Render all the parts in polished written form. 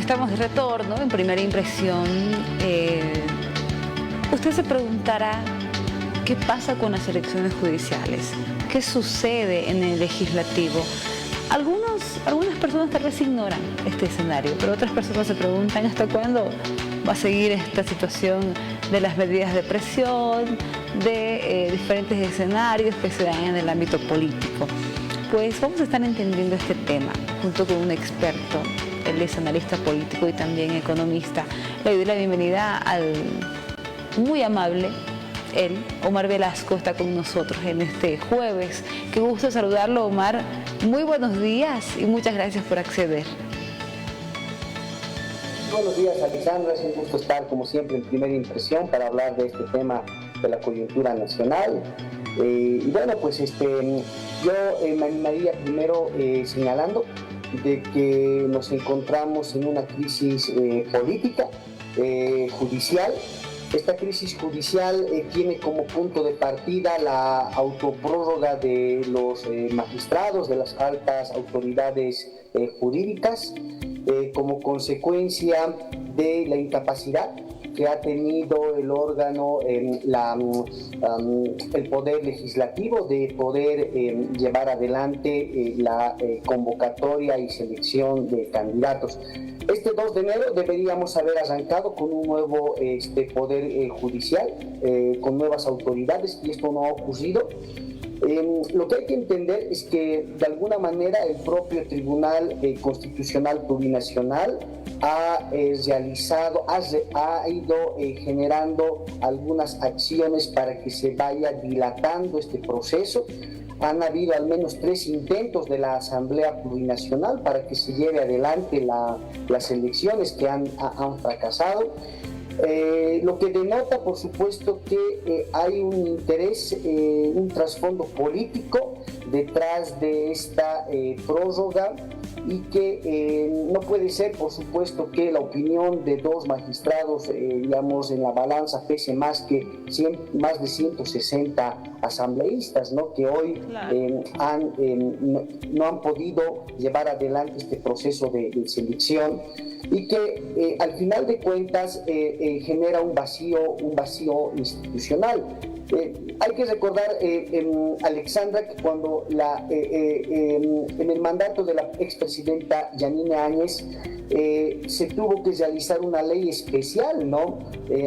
Estamos de retorno en Primera Impresión. Usted se preguntará qué pasa con las elecciones judiciales, qué sucede en el legislativo. Algunas personas tal vez ignoran este escenario, pero otras personas se preguntan hasta cuándo va a seguir esta situación de las medidas de presión, de diferentes escenarios que se dan en el ámbito político. Pues vamos a estar entendiendo este tema junto con un experto. Él es analista político y también economista. Le doy la bienvenida al muy amable, Omar Velasco, está con nosotros en este jueves. Qué gusto saludarlo, Omar. Muy buenos días y muchas gracias por acceder. Buenos días, Alexandra. Es un gusto estar, como siempre, en Primera Impresión para hablar de este tema de la coyuntura nacional. Y bueno, pues yo me animaría primero señalando de que nos encontramos en una crisis política, judicial. Esta crisis judicial tiene como punto de partida la autoprórroga de los magistrados, de las altas autoridades jurídicas, como consecuencia de la incapacidad que ha tenido el órgano, el poder legislativo de poder llevar adelante la convocatoria y selección de candidatos. Este 2 de enero deberíamos haber arrancado con un nuevo poder judicial, con nuevas autoridades, y esto no ha ocurrido. Lo que hay que entender es que de alguna manera el propio Tribunal Constitucional Plurinacional ha ido generando algunas acciones para que se vaya dilatando este proceso. Han habido al menos 3 intentos de la Asamblea Plurinacional para que se lleve adelante las elecciones que han fracasado. Lo que denota, por supuesto, que hay un interés, un trasfondo político detrás de esta prórroga, y que no puede ser, por supuesto, que la opinión de 2 magistrados, digamos, en la balanza pese más que más de 160 asambleístas, ¿no? Que hoy no han podido llevar adelante este proceso de selección, y que al final de cuentas genera un vacío institucional. Hay que recordar, Alexandra, que cuando en el mandato de la expresidenta Yanine Áñez se tuvo que realizar una ley especial, ¿no?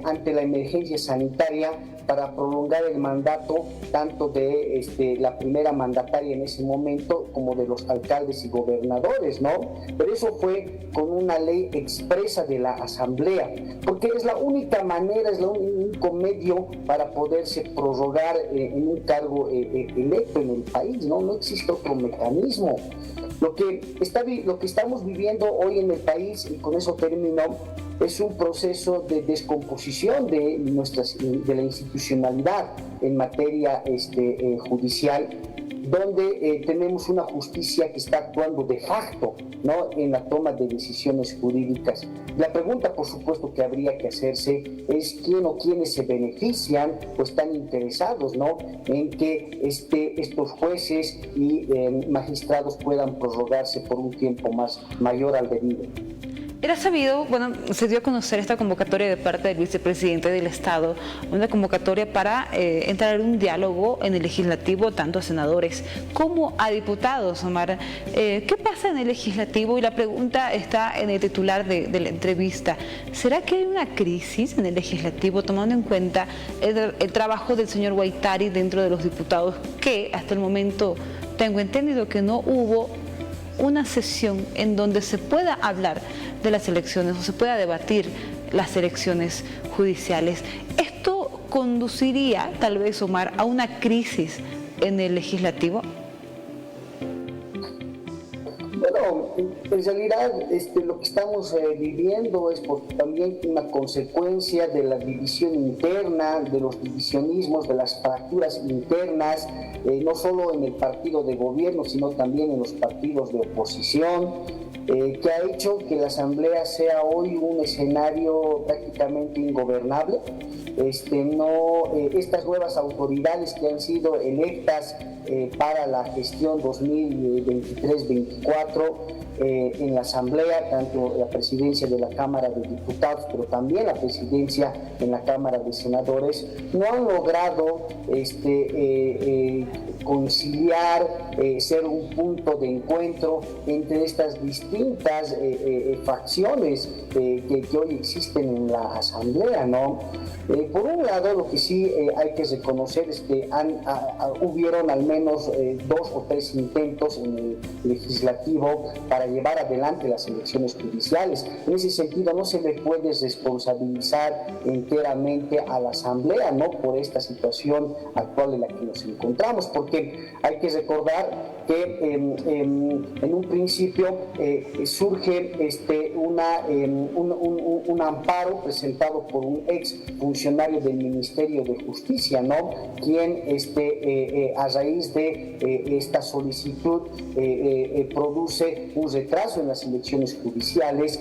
Ante la emergencia sanitaria, para prolongar el mandato tanto de la primera mandataria en ese momento como de los alcaldes y gobernadores, ¿no? Pero eso fue con una ley expresa de la Asamblea, porque es la única manera, es el único medio para poderse prorrogar en un cargo electo en el país, ¿no? No existe otro mecanismo. Lo que estamos viviendo hoy en el país, y con eso termino, es un proceso de descomposición de la institucionalidad en materia judicial, donde tenemos una justicia que está actuando de facto, ¿no?, en la toma de decisiones jurídicas. La pregunta, por supuesto, que habría que hacerse es quién o quiénes se benefician o están interesados, ¿no?, en que estos jueces y magistrados puedan prorrogarse por un tiempo mayor al debido. Era sabido, se dio a conocer esta convocatoria de parte del vicepresidente del Estado, una convocatoria para entrar en un diálogo en el legislativo, tanto a senadores como a diputados, Omar. ¿Qué pasa en el legislativo? Y la pregunta está en el titular de la entrevista. ¿Será que hay una crisis en el legislativo, tomando en cuenta el trabajo del señor Guaitari dentro de los diputados, que hasta el momento tengo entendido que no hubo una sesión en donde se pueda hablar de las elecciones o se pueda debatir las elecciones judiciales? ¿Esto conduciría, tal vez, Omar, a una crisis en el legislativo? Bueno, en realidad lo que estamos viviendo es también una consecuencia de la división interna, de los divisionismos, de las fracturas internas, no solo en el partido de gobierno, sino también en los partidos de oposición, que ha hecho que la Asamblea sea hoy un escenario prácticamente ingobernable. Estas nuevas autoridades que han sido electas para la gestión 2023-24 en la Asamblea, tanto la presidencia de la Cámara de Diputados, pero también la presidencia en la Cámara de Senadores, no han logrado conciliar, ser un punto de encuentro entre estas distintas facciones que hoy existen en la Asamblea, ¿no? Por un lado, lo que sí hay que reconocer es que hubieron al menos 2 o 3 intentos en el legislativo para llevar adelante las elecciones judiciales. En ese sentido, no se le puede responsabilizar enteramente a la Asamblea, ¿no?, por esta situación actual en la que nos encontramos, porque hay que recordar que en un principio surge un amparo presentado por un ex funcionario del Ministerio de Justicia, ¿no?, quien a raíz de esta solicitud produce un retraso en las elecciones judiciales,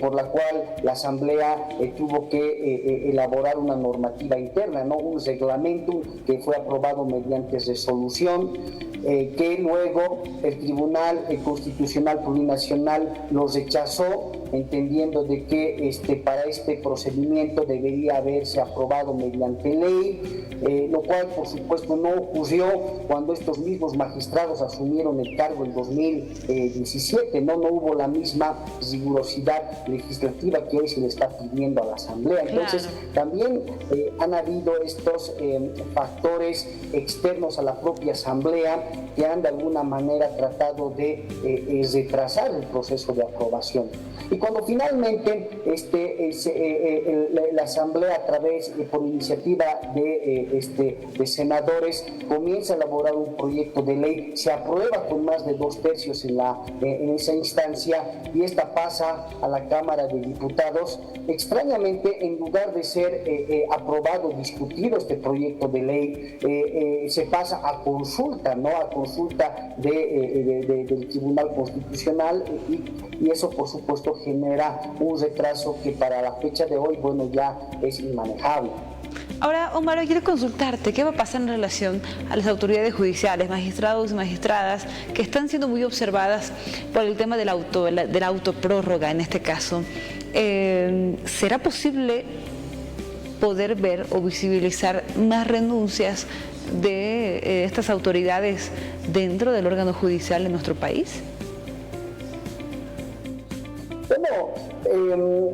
por la cual la Asamblea tuvo que elaborar una normativa interna, ¿no?, un reglamento que fue aprobado mediante resolución, que luego el Tribunal Constitucional Plurinacional lo rechazó, entendiendo de que para este procedimiento debería haberse aprobado mediante ley, lo cual por supuesto no ocurrió cuando estos mismos magistrados asumieron el cargo en 2017, no hubo la misma rigurosidad legislativa que hoy se le está pidiendo a la Asamblea. Entonces, también han habido estos factores externos a la propia Asamblea que han de alguna manera tratado de retrasar el proceso de aprobación. Y cuando finalmente la Asamblea, a través, por iniciativa de senadores, comienza a elaborar un proyecto de ley, se aprueba con más de 2/3 en esa instancia, y esta pasa a la Cámara de Diputados. Extrañamente, en lugar de ser aprobado, discutido este proyecto de ley, se pasa a consulta, ¿no?, a consulta del Tribunal Constitucional, y eso por supuesto genera un retraso que para la fecha de hoy, bueno, ya es inmanejable. Ahora, Omar, quiero consultarte, ¿qué va a pasar en relación a las autoridades judiciales, magistrados y magistradas, que están siendo muy observadas por el tema de la autoprórroga en este caso? ¿Será posible poder ver o visibilizar más renuncias de estas autoridades dentro del órgano judicial en nuestro país? Bueno,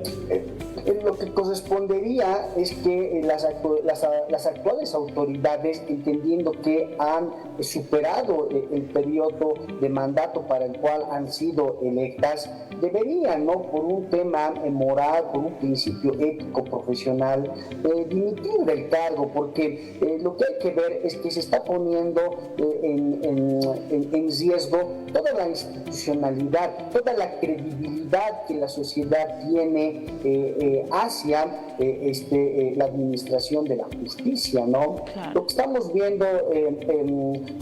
lo que correspondería es que las actuales autoridades, entendiendo que han superado el periodo de mandato para el cual han sido electas, deberían, ¿no?, por un tema moral, por un principio ético profesional, dimitir del cargo, porque lo que hay que ver es que se está poniendo en riesgo toda la institucionalidad, toda la credibilidad que la sociedad tiene hacia la administración de la justicia, ¿no? Claro. Lo que estamos viendo,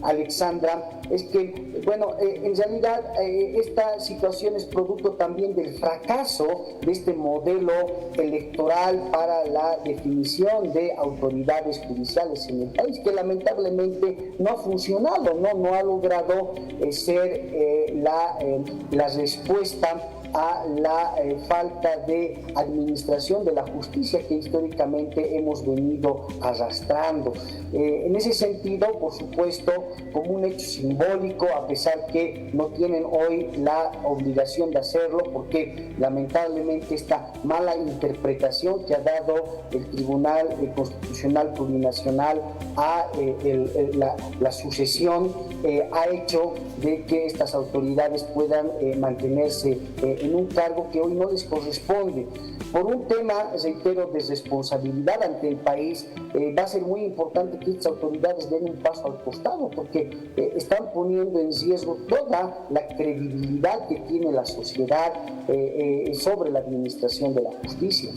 Alexandra, es que, bueno, en realidad esta situación es producto también del fracaso de este modelo electoral para la definición de autoridades judiciales en el país, que lamentablemente no ha funcionado, no ha logrado ser la respuesta a la falta de administración de la justicia que históricamente hemos venido arrastrando. En ese sentido, por supuesto, como un hecho simbólico, a pesar que no tienen hoy la obligación de hacerlo, porque lamentablemente esta mala interpretación que ha dado el Tribunal Constitucional Plurinacional a la sucesión ha hecho de que estas autoridades puedan mantenerse en un cargo que hoy no les corresponde. Por un tema, reitero, de responsabilidad ante el país, va a ser muy importante que estas autoridades den un paso al costado, porque están poniendo en riesgo toda la credibilidad que tiene la sociedad sobre la administración de la justicia.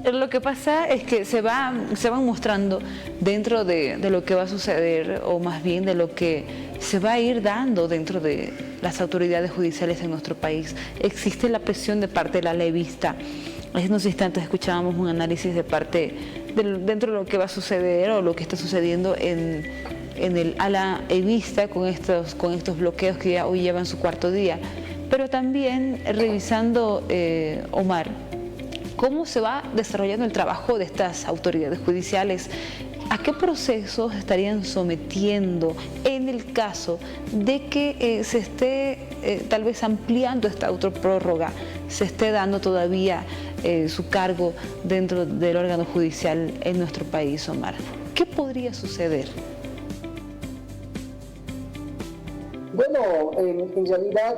Lo que pasa es que se van mostrando dentro de lo que va a suceder, o más bien de lo que se va a ir dando dentro de las autoridades judiciales en nuestro país. Existe la presión de parte de la ley vista. Hace unos instantes escuchábamos un análisis de parte dentro de lo que va a suceder o lo que está sucediendo en en el ala evista con estos bloqueos que ya hoy llevan su cuarto día, pero también revisando, Omar, cómo se va desarrollando el trabajo de estas autoridades judiciales. ¿A qué procesos estarían sometiendo en el caso de que se esté tal vez ampliando esta autoprórroga, se esté dando todavía su cargo dentro del órgano judicial en nuestro país, Omar? ¿Qué podría suceder? Bueno, en realidad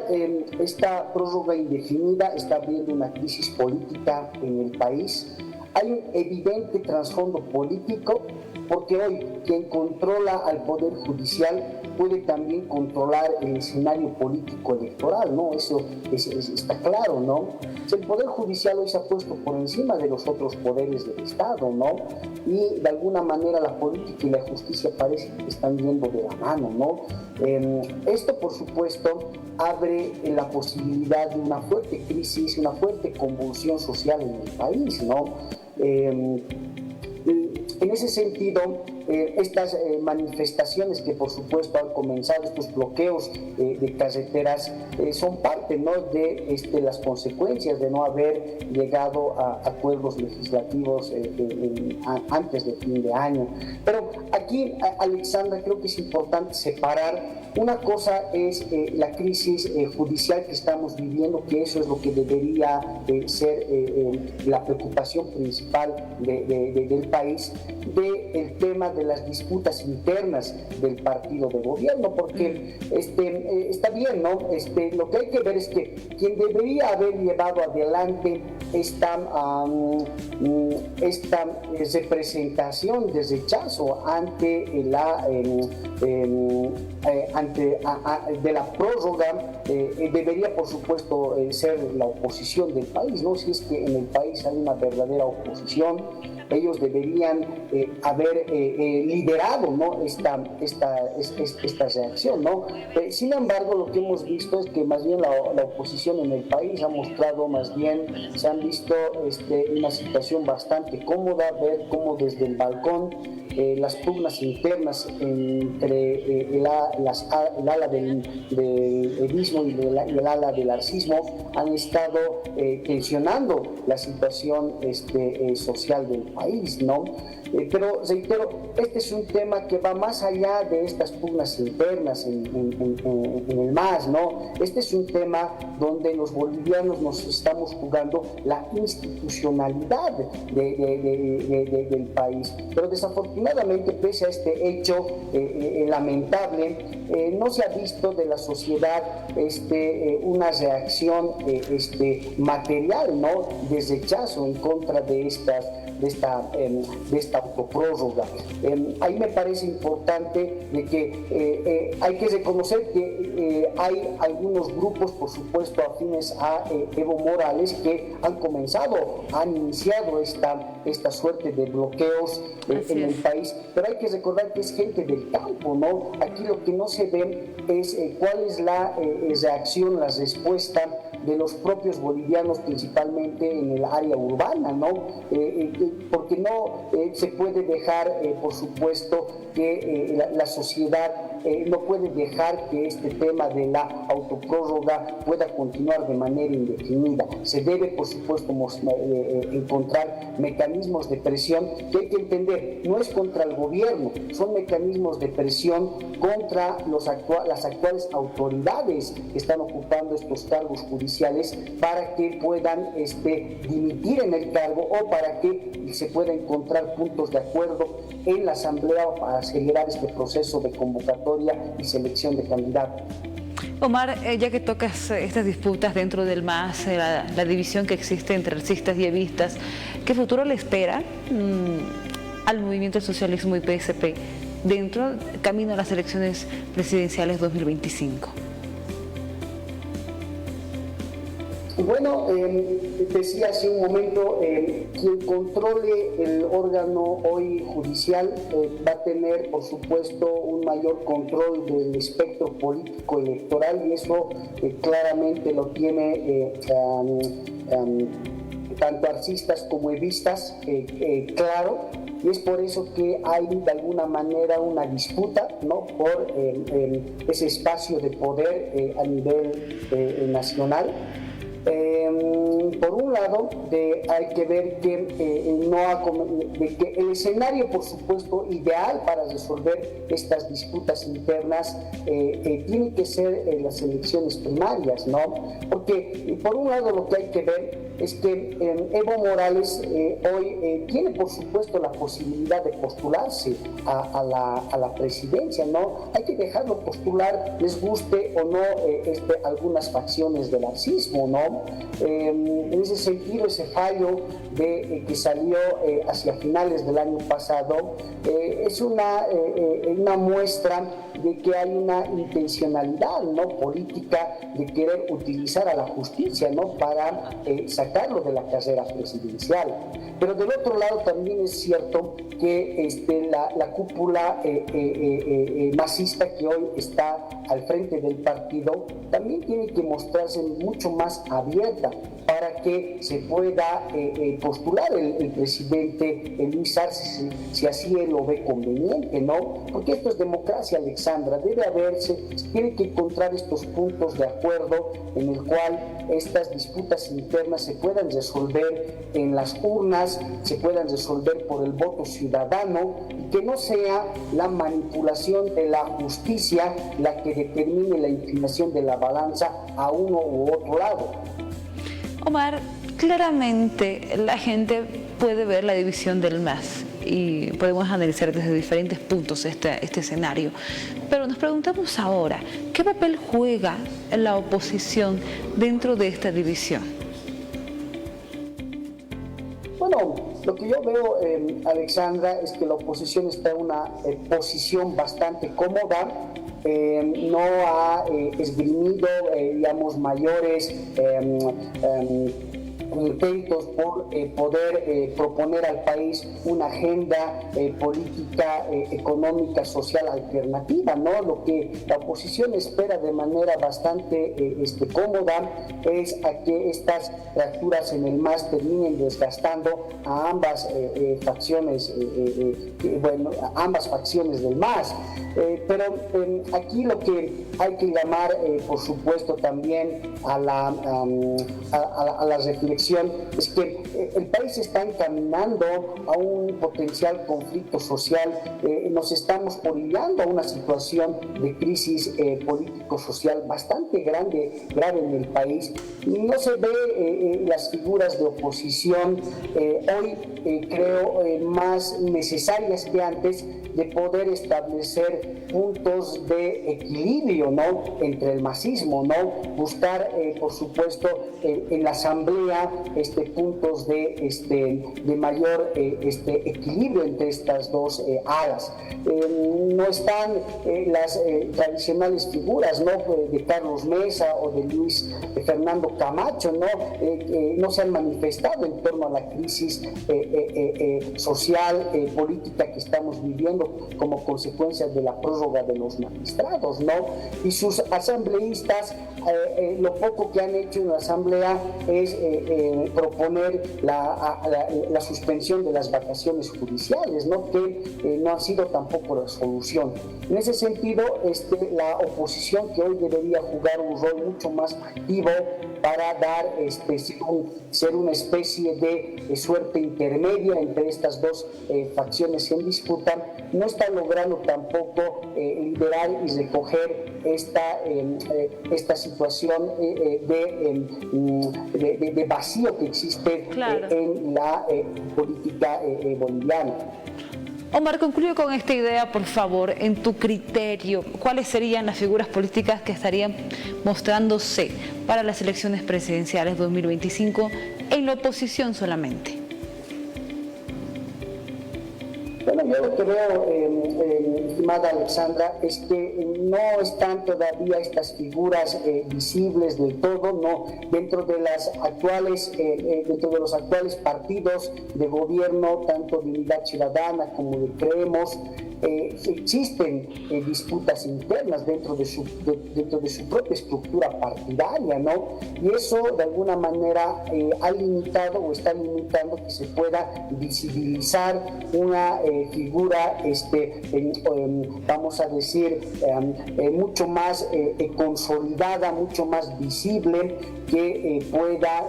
esta prórroga indefinida está abriendo una crisis política en el país. Hay un evidente trasfondo político porque hoy quien controla al Poder Judicial puede también controlar el escenario político electoral, ¿no? Eso está claro, ¿no? El Poder Judicial hoy se ha puesto por encima de los otros poderes del Estado, ¿no? Y de alguna manera la política y la justicia parece que están yendo de la mano, ¿no? Esto, por supuesto, abre la posibilidad de una fuerte crisis, una fuerte convulsión social en el país, ¿no? En ese sentido, estas manifestaciones que por supuesto han comenzado, estos bloqueos de carreteras, son parte, ¿no?, de las consecuencias de no haber llegado a acuerdos legislativos antes de fin de año. Pero aquí, Alexandra, creo que es importante separar. Una cosa es la crisis judicial que estamos viviendo, que eso es lo que debería ser la preocupación principal del país, del tema de las disputas internas del partido de gobierno, porque está bien, ¿no? Lo que hay que ver es que quien debería haber llevado adelante esta representación de rechazo ante de la prórroga debería, por supuesto, ser la oposición del país, ¿no? Si es que en el país hay una verdadera oposición, ellos deberían haber liderado, ¿no?, esta reacción, ¿no? Sin embargo, lo que hemos visto es que más bien la oposición en el país ha mostrado, más bien se han visto una situación bastante cómoda, ver cómo desde el balcón las pugnas internas entre el ala del edismo y el ala del arcismo han estado tensionando la situación social del país, ¿no? Pero reitero, este es un tema que va más allá de estas pugnas internas en el MAS, ¿no? Este es un tema donde los bolivianos nos estamos jugando la institucionalidad del país. Pero desafortunadamente, pese a este hecho lamentable, no se ha visto de la sociedad una reacción material, ¿no?, de rechazo en contra de esta autoprórroga. Ahí me parece importante de que hay que reconocer que hay algunos grupos, por supuesto, afines a Evo Morales, que han iniciado esta suerte de bloqueos en el país, pero hay que recordar que es gente del campo, ¿no? Aquí lo que no se ve es cuál es la reacción, la respuesta de los propios bolivianos, principalmente en el área urbana, ¿no? Porque no se puede dejar, por supuesto, que la sociedad no puede dejar que este tema de la autoprórroga pueda continuar de manera indefinida. Se debe, por supuesto, encontrar mecanismos de presión que hay que entender, no es contra el gobierno, son mecanismos de presión contra las actuales autoridades que están ocupando estos cargos judiciales para que puedan dimitir en el cargo o para que se pueda encontrar puntos de acuerdo en la Asamblea para acelerar este proceso de convocatoria y selección de candidatos. Omar, ya que tocas estas disputas dentro del MAS, la división que existe entre alcistas y evistas, ¿qué futuro le espera al Movimiento del Socialismo y PSP camino a las elecciones presidenciales 2025? Bueno, decía hace un momento, quien controle el órgano hoy judicial va a tener, por supuesto, un mayor control del espectro político electoral, y eso claramente lo tiene tanto arcistas como evistas, claro, y es por eso que hay de alguna manera una disputa, ¿no?, por ese espacio de poder a nivel nacional. Por un lado, hay que ver que, que el escenario, por supuesto, ideal para resolver estas disputas internas tiene que ser las elecciones primarias, ¿no? Porque, por un lado, lo que hay que ver es que Evo Morales hoy tiene, por supuesto, la posibilidad de postularse a la presidencia, ¿no? Hay que dejarlo postular, les guste o no algunas facciones del arcismo, ¿no? En ese sentido, ese fallo que salió hacia finales del año pasado es una muestra de que hay una intencionalidad, ¿no?, política de querer utilizar a la justicia, ¿no?, para sacarlo de la carrera presidencial. Pero del otro lado también es cierto que la cúpula masista que hoy está al frente del partido también tiene que mostrarse mucho más abierta para que se pueda postular el presidente Luis Arce, si así él lo ve conveniente, ¿no? Porque esto es democracia, Alexandra, tiene que encontrar estos puntos de acuerdo en el cual estas disputas internas se puedan resolver en las urnas, se puedan resolver por el voto ciudadano, y que no sea la manipulación de la justicia la que determine la inclinación de la balanza a uno u otro lado. Omar, claramente la gente puede ver la división del MAS y podemos analizar desde diferentes puntos este escenario, pero nos preguntamos ahora, ¿qué papel juega la oposición dentro de esta división? Bueno, lo que yo veo, Alexandra, es que la oposición está en una posición bastante cómoda. No ha esgrimido, digamos, mayores intentos por poder proponer al país una agenda política, económica, social alternativa, ¿no? Lo que la oposición espera de manera bastante cómoda es a que estas fracturas en el MAS terminen desgastando a ambas facciones, ambas facciones del MAS. Pero aquí lo que hay que llamar, por supuesto, también a la reflexión es que el país está encaminando a un potencial conflicto social, nos estamos orillando a una situación de crisis político-social bastante grave en el país. No se ve las figuras de oposición hoy, creo, más necesarias que antes, de poder establecer puntos de equilibrio, ¿no?, entre el masismo, ¿no? Buscar, por supuesto, en la asamblea puntos de mayor equilibrio entre estas dos alas. No están las tradicionales figuras, ¿no?, de Carlos Mesa o de Luis Fernando Camacho, ¿no? No se han manifestado en torno a la crisis social, política que estamos viviendo como consecuencia de la prórroga de los magistrados, ¿no? Y sus asambleístas, lo poco que han hecho en la asamblea es proponer la suspensión de las vacaciones judiciales, ¿no?, que no ha sido tampoco la solución. En ese sentido, la oposición, que hoy debería jugar un rol mucho más activo para dar ser una especie de suerte intermedia entre estas dos facciones en disputa, no está logrando tampoco liderar y recoger esta situación de vacío que existe, claro, en la política boliviana. Omar, concluyo con esta idea, por favor. En tu criterio, ¿cuáles serían las figuras políticas que estarían mostrándose para las elecciones presidenciales 2025 en la oposición solamente? Bueno, yo lo que veo, estimada Alexandra, es que no están todavía estas figuras visibles del todo, no, dentro de los actuales partidos de gobierno, tanto de Unidad Ciudadana como de Creemos. Existen disputas internas dentro de su propia estructura partidaria, ¿no? Y eso de alguna manera ha limitado o está limitando que se pueda visibilizar una figura, vamos a decir, mucho más consolidada, mucho más visible, que pueda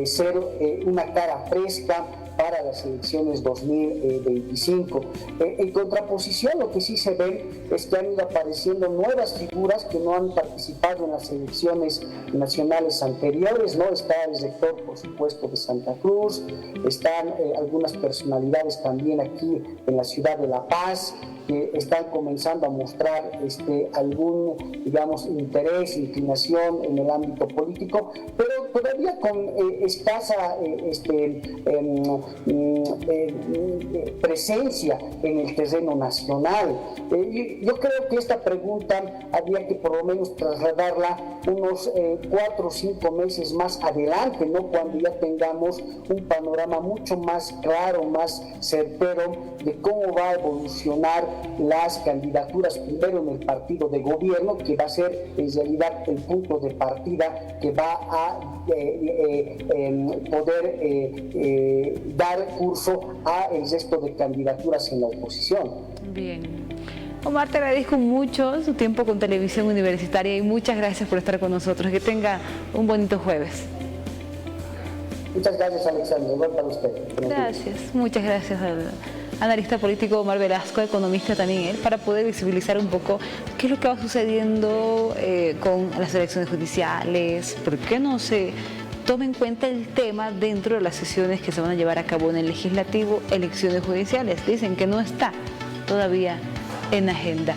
ser una cara fresca para las elecciones 2025. En contraposición, lo que sí se ve es que han ido apareciendo nuevas figuras que no han participado en las elecciones nacionales anteriores, ¿no? Está el rector, por supuesto, de Santa Cruz, están algunas personalidades también aquí en la ciudad de La Paz, que están comenzando a mostrar algún, digamos, interés, inclinación en el ámbito político, pero todavía con escasa presencia en el terreno nacional. Yo creo que esta pregunta había que por lo menos trasladarla unos 4 o 5 meses más adelante, ¿no? Cuando ya tengamos un panorama mucho más claro, más certero de cómo va a evolucionar las candidaturas, primero en el partido de gobierno, que va a ser en realidad el punto de partida que va a poder dar curso a el resto de candidaturas en la oposición. Bien. Omar, te agradezco mucho su tiempo con Televisión Universitaria y muchas gracias por estar con nosotros. Que tenga un bonito jueves. Muchas gracias, Alexandra. Igual para usted. Gracias. Muchas gracias al analista político Omar Velasco, economista también él, para poder visibilizar un poco qué es lo que va sucediendo con las elecciones judiciales, por qué no se toma en cuenta el tema dentro de las sesiones que se van a llevar a cabo en el legislativo, elecciones judiciales. Dicen que no está todavía en agenda.